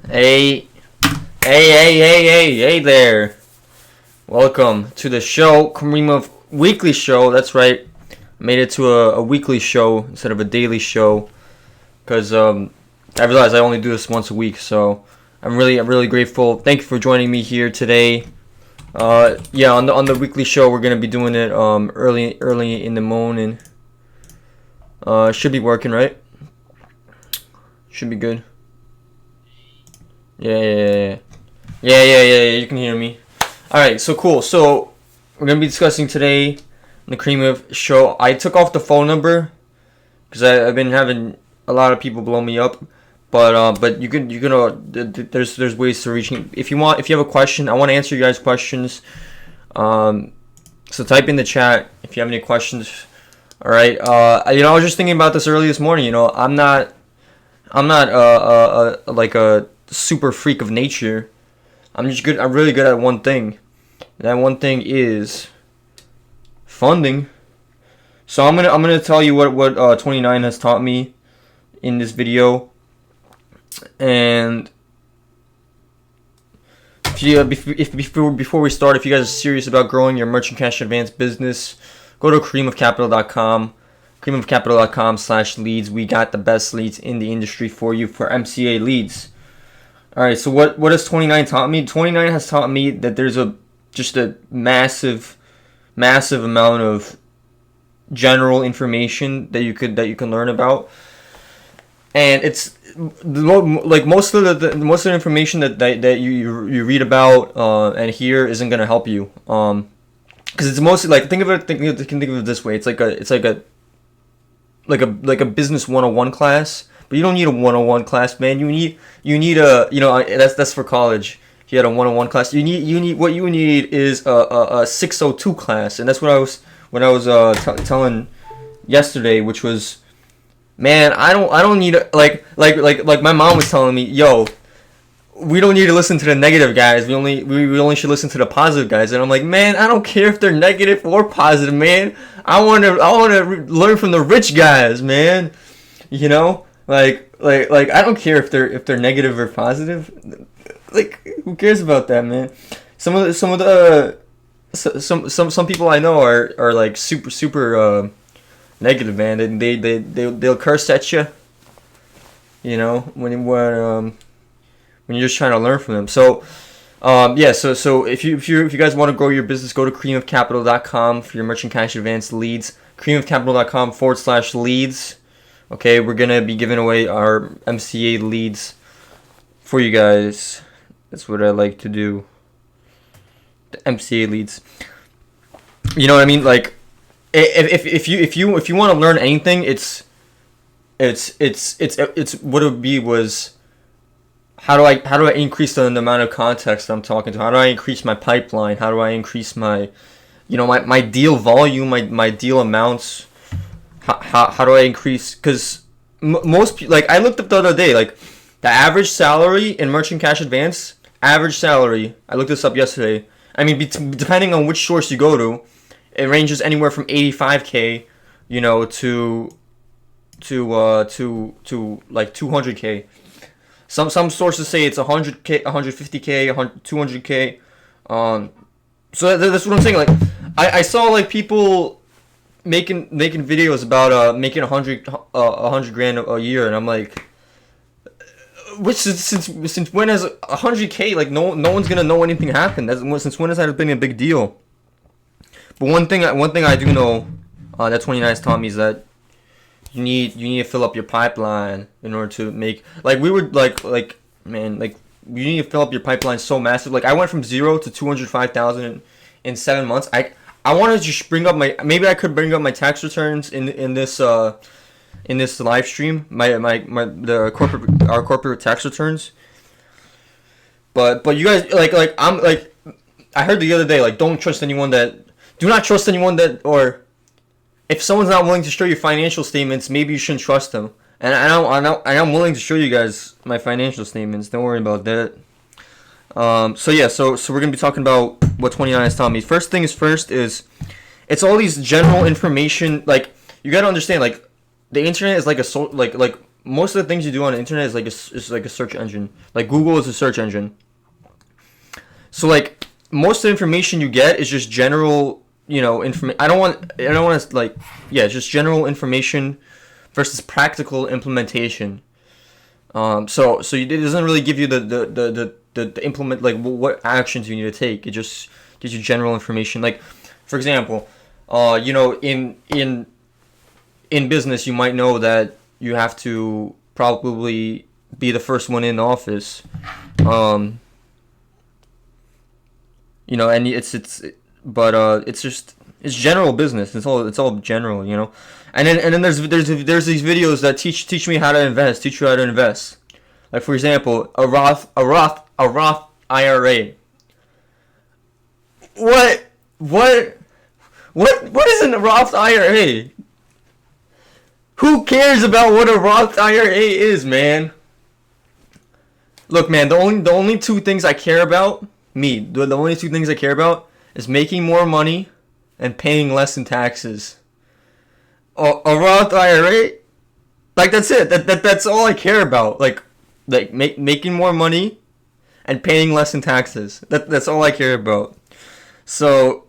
Hey, hey there. Welcome to the show, Karimov Weekly show. That's right. Made it to a weekly show instead of a daily show. Because I realized I only do this once a week. So I'm really grateful. Thank you for joining me here today. Yeah, on the weekly show, we're going to be doing it early in the morning. Should be working, right? Should be good. Yeah. You can hear me. All right, so cool. So we're gonna be discussing today on the Karimov show. I took off the phone number because I've been having a lot of people blow me up, but you can there's ways to reach me if you want. If you have a question, I want to answer you guys' questions. So type in the chat if you have any questions. All right. I was just thinking about this early this morning. I'm not like a super freak of nature. I'm really good at one thing. That one thing is funding. So I'm gonna tell you what 29 has taught me in this video. And before we start, if you guys are serious about growing your merchant cash advance business, go to karimofcapital.com. karimofcapital.com/leads. We got the best leads in the industry for you for MCA leads. All right, so what has 29 taught me? 29 has taught me that there's just a massive amount of general information that you can learn about, and it's like most of the information that you read about and hear isn't gonna help you, because it's mostly like think of it this way. It's like a business 101 class. But you don't need a 101 class, man. You need a that's for college. If you had a 101 class, you need is a 602 class, and that's what I was telling yesterday, which was, man, I don't need like my mom was telling me, yo, we don't need to listen to the negative guys. We only should listen to the positive guys. And I'm like, man, I don't care if they're negative or positive, man. I want to learn from the rich guys, man. Like I don't care if they're negative or positive. Like, who cares about that, man? Some people I know are like super negative, man. They'll curse at you. When you're just trying to learn from them. So so if you guys want to grow your business, go to karimofcapital.com for your merchant cash advance leads. karimofcapital.com/leads. Okay, we're going to be giving away our MCA leads for you guys. That's what I like to do. The MCA leads. You know what I mean? Like, if you want to learn anything, it's what it would be was how do I increase the amount of context I'm talking to? How do I increase my pipeline? How do I increase my my deal volume, my deal amounts? How do I increase? Because most people, like I looked up the other day, like the average salary in merchant cash advance, average salary. I looked this up yesterday. I mean, depending on which source you go to, it ranges anywhere from 85K, to like 200K. Some sources say it's 100K, 150K, 200K. So that's what I'm saying. Like I saw like people making videos about making 100 grand a year, and I'm like, which since when has 100K, like no one's gonna know anything happened? Since when has that been a big deal? But one thing I do know that 29 has taught me is that you need to fill up your pipeline in order to make, like we were like man, like you need to fill up your pipeline so massive. Like I went from 0 to 205,000 in 7 months. I wanted to just bring up maybe I could bring up my tax returns in this live stream, our corporate tax returns. But you guys like I'm like, I heard the other day, like do not trust anyone that, or if someone's not willing to show you financial statements, maybe you shouldn't trust them. And I'm willing to show you guys my financial statements. Don't worry about that. So we're gonna be talking about what 29 has taught me. First thing is first is, it's all these general information. Like you gotta understand, like the internet is like most of the things you do on the internet is like a search engine. Like Google is a search engine. So like most of the information you get is just general, information. I don't want to like, yeah, just general information versus practical implementation. It doesn't really give you the implement, like what actions you need to take. It just gives you general information. Like, for example, in business, you might know that you have to probably be the first one in the office. And it's general business. It's all general, And then there's these videos that teach me how to invest, teach you how to invest. Like, for example, a Roth IRA. What is a Roth IRA? Who cares about what a Roth IRA is, man? Look, man, the only two things I care about, the only two things I care about is making more money and paying less in taxes. A Roth IRA, like, that's it. That's all I care about. Like making more money and paying less in taxes. That's all I care about. So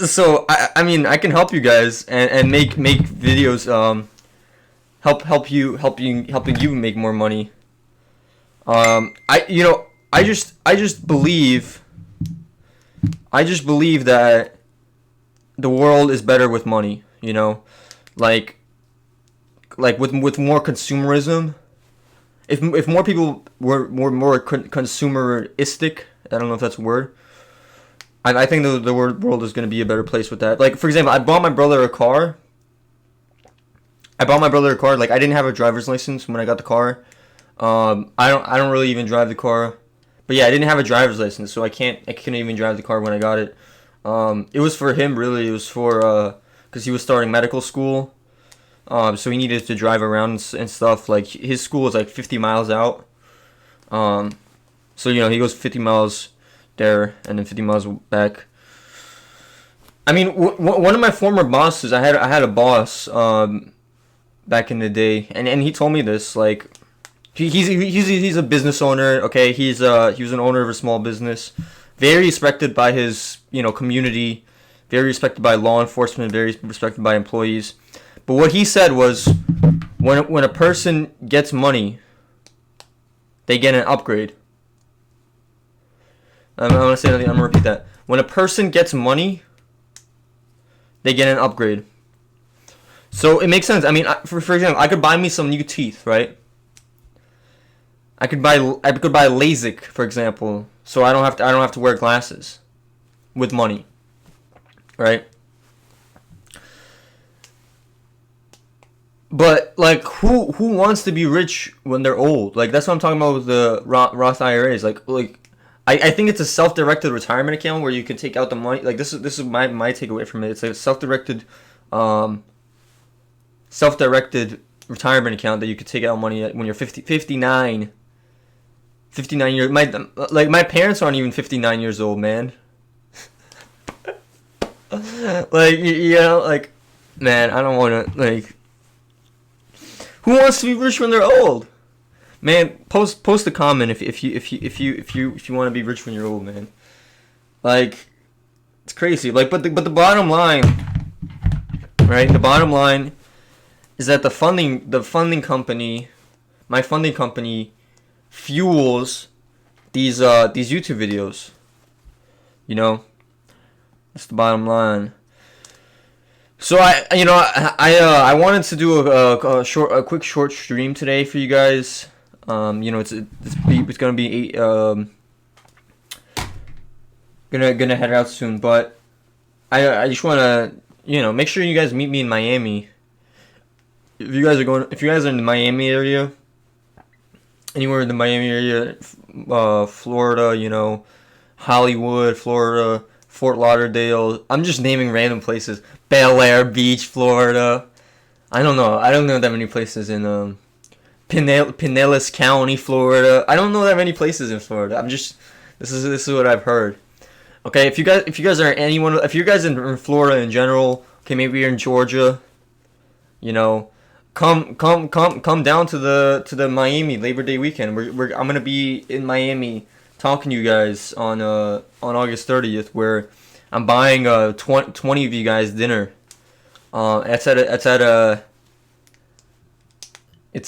I mean, I can help you guys and make videos helping you make more money. I just believe that the world is better with money, like with more consumerism. If more people were more consumeristic, I don't know if that's a word. I think the world is going to be a better place with that. Like, for example, I bought my brother a car. Like, I didn't have a driver's license when I got the car. I don't really even drive the car. But yeah, I didn't have a driver's license, so I couldn't even drive the car when I got it. It was for him, really. It was for because he was starting medical school. So he needed to drive around and stuff. Like, his school is like 50 miles out. So he goes 50 miles there and then 50 miles back. I mean, one of my former bosses, I had a boss back in the day, and he told me this, like, he's a business owner. Okay, he was an owner of a small business, very respected by his community, very respected by law enforcement, very respected by employees. But what he said was, when a person gets money, they get an upgrade. I'm gonna say something. I'm gonna repeat that. When a person gets money, they get an upgrade. So it makes sense. I mean, for example, I could buy me some new teeth, right? I could buy LASIK, for example, so I don't have to wear glasses with money, right? But like, who wants to be rich when they're old? Like, that's what I'm talking about with the Roth IRAs. Like I think it's a self-directed retirement account where you can take out the money. Like, this is my takeaway from it. It's like a self-directed retirement account that you could take out money when you're 59 years. My parents aren't even 59 years old, man. Like, like, man, I don't want to, like, who wants to be rich when they're old? Man, post a comment if you want to be rich when you're old, man. Like, it's crazy. Like, but the bottom line, right? The bottom line is that the funding company, my funding company, fuels these YouTube videos. That's the bottom line. So I wanted to do a quick short stream today for you guys. It's gonna be gonna head out soon, but I just wanna make sure you guys meet me in Miami. If you guys are in the Miami area, anywhere in the Miami area, Florida, Hollywood, Florida, Fort Lauderdale. I'm just naming random places. Bel Air Beach, Florida. I don't know that many places in Pinellas County, Florida. I don't know that many places in Florida. This is what I've heard. Okay, if you guys are if you guys in Florida in general, okay, maybe you're in Georgia, come down to the Miami Labor Day weekend. I'm gonna be in Miami talking to you guys on August 30th, where I'm buying 20 of you guys dinner. It's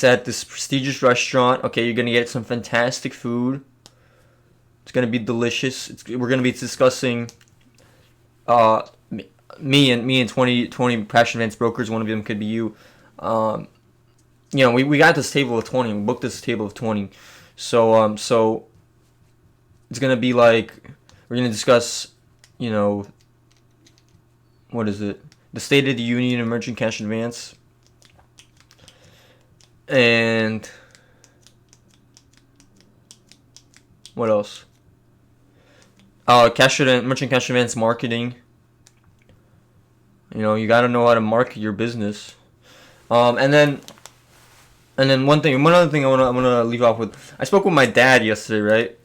at this prestigious restaurant. Okay, you're gonna get some fantastic food. It's gonna be delicious. We're gonna be discussing me and 20 passion advance brokers. One of them could be you. We got this table of 20. We booked this table of 20. So it's gonna be like we're gonna discuss, what is it? The State of the Union of Merchant Cash Advance. And what else? Merchant Cash Advance marketing. You gotta know how to market your business. And then one other thing I wanna leave off with. I spoke with my dad yesterday, right?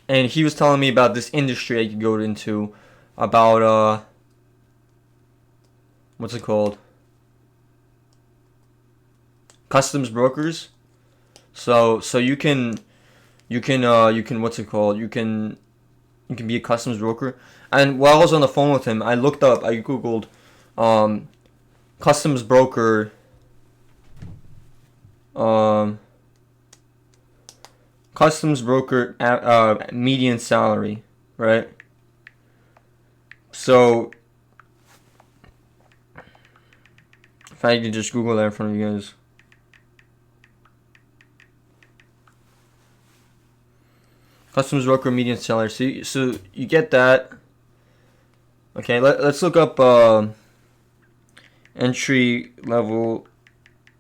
And he was telling me about this industry I could go into, about what's it called? Customs brokers. So you can what's it called? You can be a customs broker. And while I was on the phone with him, I googled customs broker median salary, right? So if I could just Google that in front of you guys. Customs broker median salary. So you get that. Okay, let's look up entry level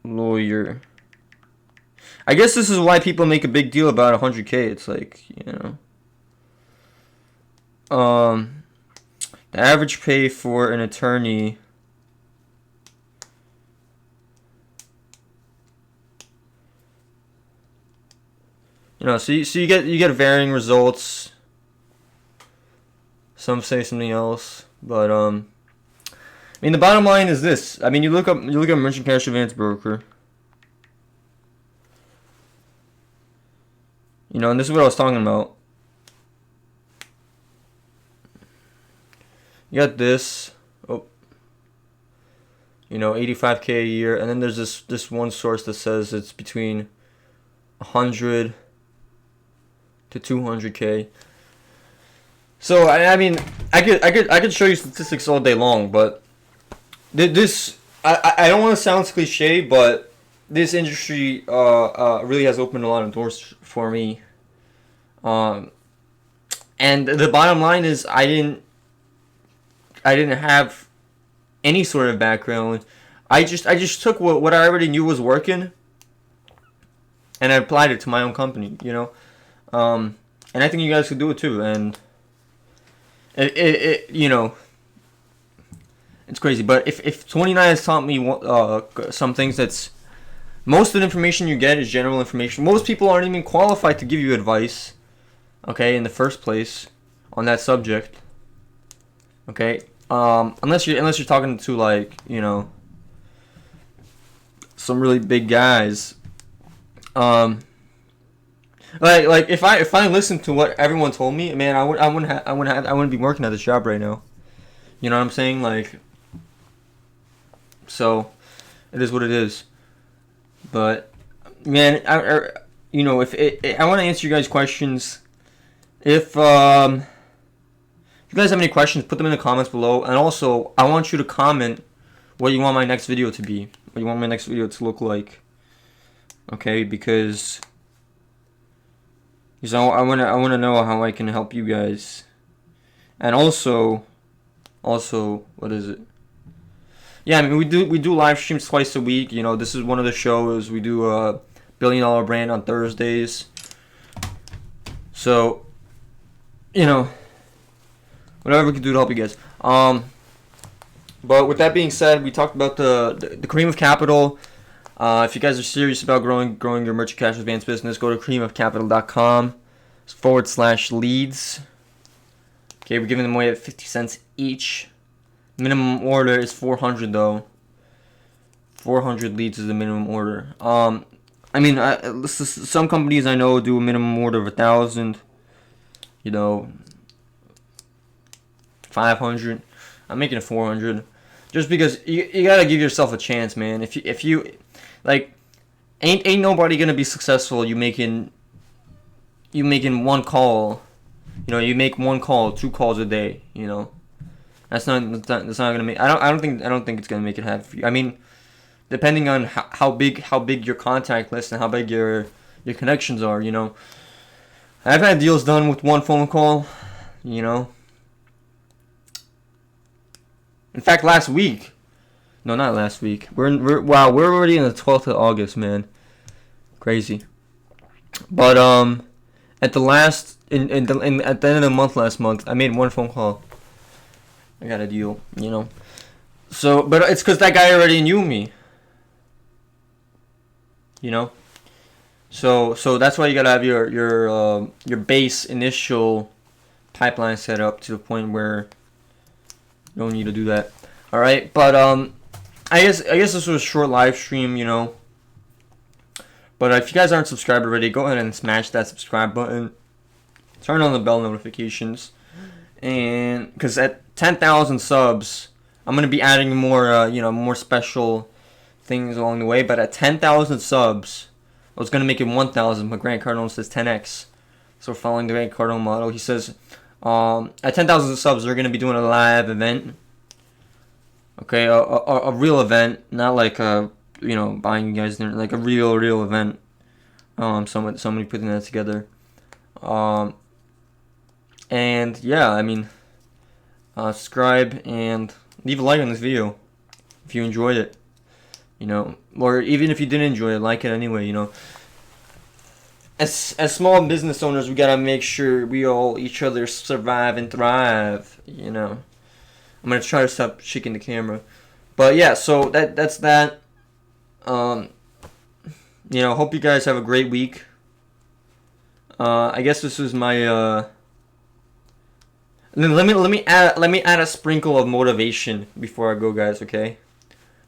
lawyer. I guess this is why people make a big deal about 100K. It's like, the average pay for an attorney. So you get varying results. Some say something else, but the bottom line is this. You look up Merchant Cash Advance broker. And this is what I was talking about. You got this. 85K a year, and then there's this one source that says it's between 100 to 200K. So I could show you statistics all day long, but this I don't want to sound cliche, but this industry really has opened a lot of doors for me. And the bottom line is I didn't have any sort of background. I just took what I already knew was working, and I applied it to my own company. And I think you guys could do it too. And it's crazy. But if 29 has taught me some things, that's most of the information you get is general information. Most people aren't even qualified to give you advice, okay, in the first place on that subject. Okay, unless you're talking to some really big guys. Like if I listened to what everyone told me, man, I wouldn't be working at this job right now. You know what I'm saying? So it is what it is. But man, I want to answer you guys' questions. If you guys have any questions, put them in the comments below. And also, I want you to comment what you want my next video to be, what you want my next video to look like. Okay, because I want to know how I can help you guys. And also, what is it? Yeah, we do live streams twice a week. This is one of the shows. We do a $1 billion brand on Thursdays. So, whatever we can do to help you guys. But with that being said, we talked about the Karimov Capital. If you guys are serious about growing your Merchant Cash Advance business, go to KarimofCapital.com/leads. Okay, we're giving them away at 50 cents each. Minimum order is 400 though. 400 leads is the minimum order. I mean, some companies I know do a minimum order of 1,000. You know, 500. I'm making it 400, just because you gotta give yourself a chance, man. If you like, ain't nobody gonna be successful. You making one call. You know, you make one call, 2 calls a day. You know, that's not gonna make. I don't think it's gonna make it happen for you. I mean, depending on how big your contact list and how big your connections are. You know, I've had deals done with 1 phone call. You know. In fact, last week. No, not last week. We're already in the 12th of August, man. Crazy. But at the last at the end of the month last month, I made 1 phone call. I got a deal, you know. So, but it's because that guy already knew me. You know. So that's why you gotta have your base initial pipeline set up to the point where you don't need to do that. All right, but I guess this was a short live stream, you know. But if you guys aren't subscribed already, go ahead and smash that subscribe button. Turn on the bell notifications, and because at 10,000 subs, I'm gonna be adding more, more special things along the way. But at 10,000 subs, I was gonna make it 1,000, but Grant Cardone says 10x. So we're following the Grant Cardone model. He says, at 10,000 subs, we're gonna be doing a live event. Okay, a real event, not like buying you guys dinner, like a real event. Somebody putting that together. And yeah, I mean, subscribe and leave a like on this video if you enjoyed it. You know, or even if you didn't enjoy it, like it anyway. You know, as small business owners, we gotta make sure we all each other survive and thrive. You know, I'm gonna try to stop shaking the camera, but yeah. So that's that. You know, hope you guys have a great week. I guess this was my. Let me add a sprinkle of motivation before I go, guys. Okay,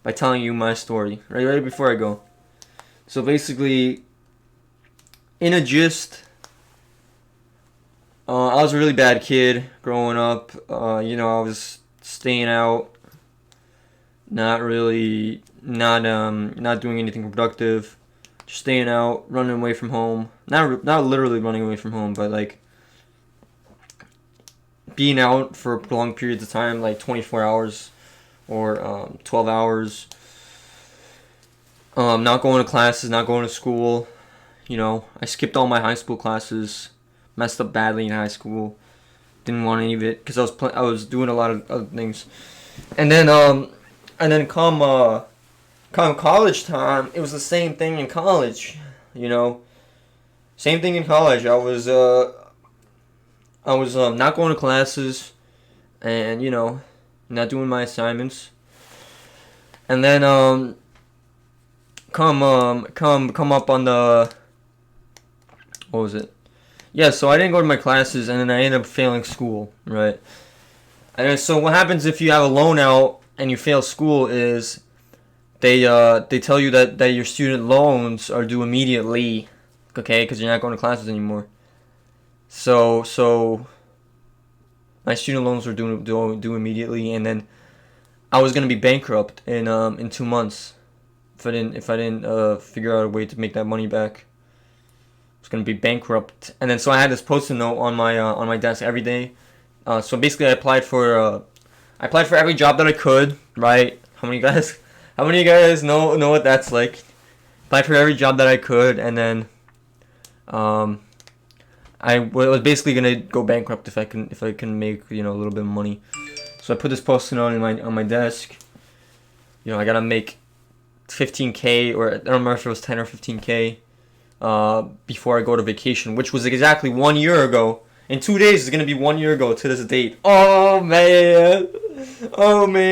by telling you my story right before I go. So basically, in a gist, I was a really bad kid growing up. I was staying out, not doing anything productive, just staying out, running away from home. Not literally running away from home, but like being out for prolonged periods of time, like 24 hours or 12 hours. Not going to classes, not going to school. You know, I skipped all my high school classes, messed up badly in high school. Didn't want any of it because I was doing a lot of other things. And then come college time, it was the same thing in college. You know, same thing in college. I was not going to classes, and not doing my assignments. And then come up on the, what was it? Yeah, so I didn't go to my classes, and then I ended up failing school, right? And then, so what happens if you have a loan out and you fail school is they tell you that your student loans are due immediately, okay, because you're not going to classes anymore. So my student loans were due immediately, and then I was gonna be bankrupt in 2 months if I didn't figure out a way to make that money back. I was gonna be bankrupt, and then so I had this post-it note on my desk every day. So basically, I applied for every job that I could. Right? How many of you guys know what that's like? Applied for every job that I could, and then I was basically gonna go bankrupt if I can make a little bit of money. So I put this post-it note on my desk. I gotta make 15K, or I don't remember if it was 10 or 15K before I go to vacation, which was exactly 1 year ago. In 2 days, it's gonna be 1 year ago to this date. Oh man,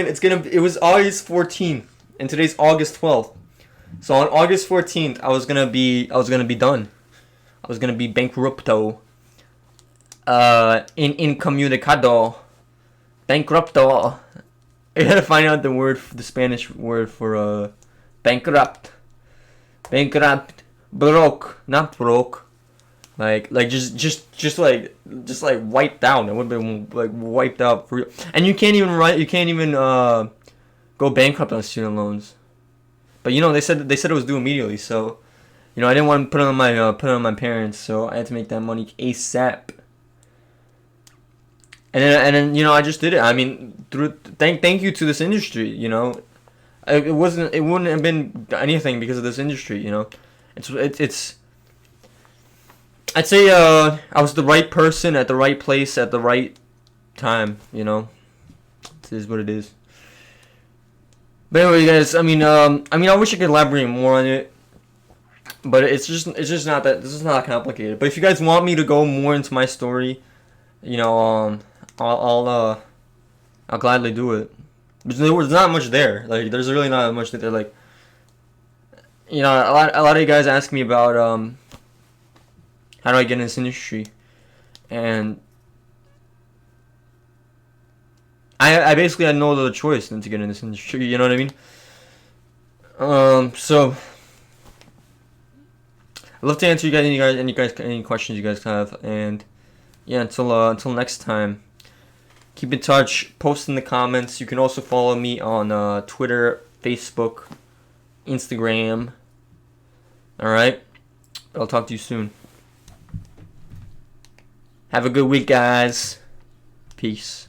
it was August 14th, and today's August 12th. So on August 14th, I was gonna be done. I was gonna be bankrupto. Incomunicado. Bankrupto. I gotta find out the Spanish word for bankrupt, broke, not broke. Like just like wiped out. It would have been like wiped out for real. And you can't even go bankrupt on student loans. But you know, they said it was due immediately, so you know, I didn't want to put it on my parents, so I had to make that money ASAP. And then you know, I just did it. I mean, thank you to this industry, you know. It wouldn't have been anything because of this industry, you know. It's I'd say I was the right person at the right place at the right time, you know. It is what it is. But anyway, guys, I mean, I wish I could elaborate more on it, but it's just not that. This is not complicated. But if you guys want me to go more into my story, you know, I'll gladly do it. There's not much there. Like, there's really not much there. Like, you know, a lot of you guys ask me about how do I get in this industry, and I basically had no other choice than to get in this industry. You know what I mean? So I'd love to answer any questions you guys have, and yeah, until next time, keep in touch, post in the comments. You can also follow me on Twitter, Facebook, Instagram. All right, I'll talk to you soon. Have a good week, guys. Peace.